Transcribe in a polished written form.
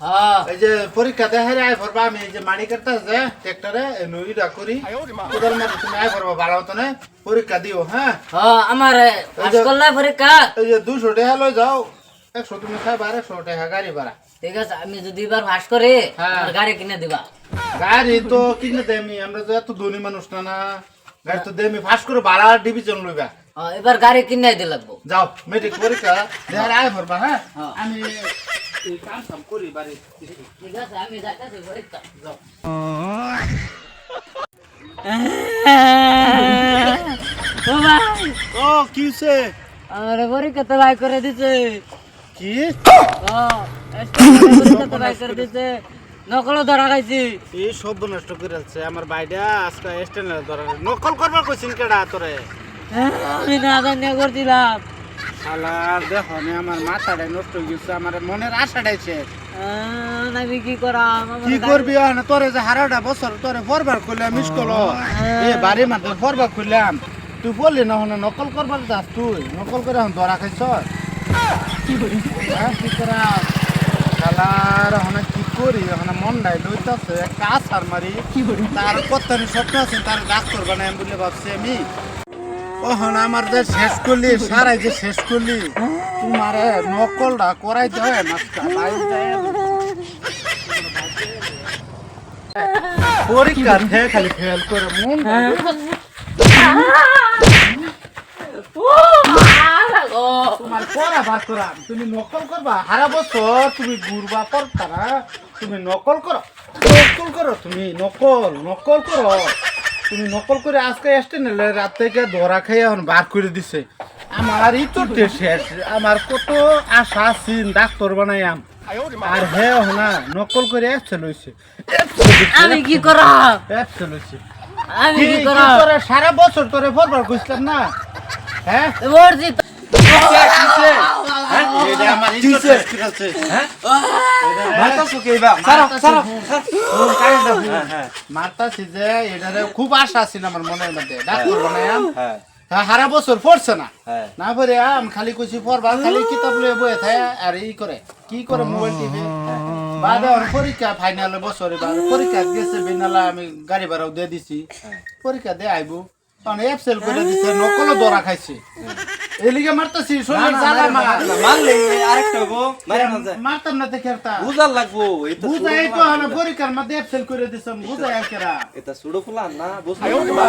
হ্যাঁ এই যে পরীক্ষা দেখারে আয় ভরবা আমি এই যে মাড়ি কাটতে আছে ট্রাক্টরে নইটা করি কোদাল মারি তুমি আয় ভরবা ভালো হতো না পরীক্ষা দিও হ্যাঁ হ্যাঁ আমার পাস করলে পরীক্ষা এই যে 200 টাকা লই যাও 100 তুমি খাই 100 টাকা গাড়ি ভাড়া ঠিক আছে আমি যদি এবার পাস করি হ্যাঁ। আমার গাড়ি কিনে দিবা গাড়ি তো কিনে দেমি আমরা তো এত ধনী মানুষ না না গাড়ি তো দেমি ফার্স্ট করে ভাড়া ডিভিশন লইবা এবার গাড়ি কিনে দিয়ে লাগবো যাও মেট্রিক পরীক্ষা দেখারে আয় ভরবা হ্যাঁ হ্যাঁ। আমি এই কাম করি বাড়ি ঠিক আছে আমি যাইতাছি পরীক্ষা যাও ও ভাই ও কিছে আমার পরীক্ষা তো ভাই করে দিছে কি পরীক্ষা তো ভাই করে দিছে নকল ধরা খাইছি এই সব নষ্ট করে আছে আমার বাইডা আজকে স্ট্যান্ডার ধরে নকল করবার কইছিন কেডা তোরে আমি না জানিয়ে করছিলাম শালা দেখো নে আমার মাথাটা নষ্ট হয়ে গেছে আমার মনের আশাটাই শেষ আমি কি করাম কি করবি না তোরে যে হারাটা বছর তোরে ফরবার করলাম মিস করলো এ বাড়ি মাঠে ফরবার করলাম তুই বললি না হন নকল করবার যাস তুই নকল করে এখন ধরা খাইছ কি করি কি করা শালার হন কি করি এখন মন নাই লইতাছে একটা আছার মারি কি করি তার কতনি স্বপ্ন আছে তার ডাক্তার বানাই বলে ভাবছি আমি ওহন আমার যে শেষ করলি সারাই যে শেষ করলি তোমারে নকলটা করাই দেয় মাস্টার পরীক্ষা থেকে খালি ফেল করে মন তোমার পড়া বার করা তুমি নকল করবা হারা বছর তুমি ঘুরবা পড়তা না তুমি নকল করো তুমি নকল করো তুমি নকল করে আজকে আসতে নিলে রাত থেকে ধরা খাই এখন বার করে দিছে আমার এই তো শেষ আমার কত আশা ছিল ডাক্তার বানাইয়াম আর হে না নকল করে আসছে লইছে আমি কি করাম আসছে লইছে আমি কি কি করাম করে সারা বছর তোরে ফরবার কইছিলাম না হ্যাঁ বর্জি খুব আশা ছিল আমার মনের মধ্যে ডাক্তার বানায়াম সারা বছর পড়ছে না না পরে আমি খালি কইছি পড়বা খালি কিতাব লয়ে বয়ে থাকে আর এই করে কি করে মোবাইল টিভি বাদে পরীক্ষা ফাইনাল বছরে পরীক্ষা গেছে বিনালা আমি গাড়ি ভাড়াও দিয়ে দিছি পরীক্ষা দিয়ে আইবো কারণ এফসেল করে দিছে নকল ধরা খাইছে এলিগে মারতাছি শরীর জ্বালা মারলে আরেকটা হবো মারা না যায় মারতাম না দেখে একটা বুঝার লাগবো এটা বুঝাই তো হলো পরীক্ষার মধ্যে এফসেল করে দিছম বুঝাই আকেরা এটা সুড়ো ফুলা না বুঝ আয়ো না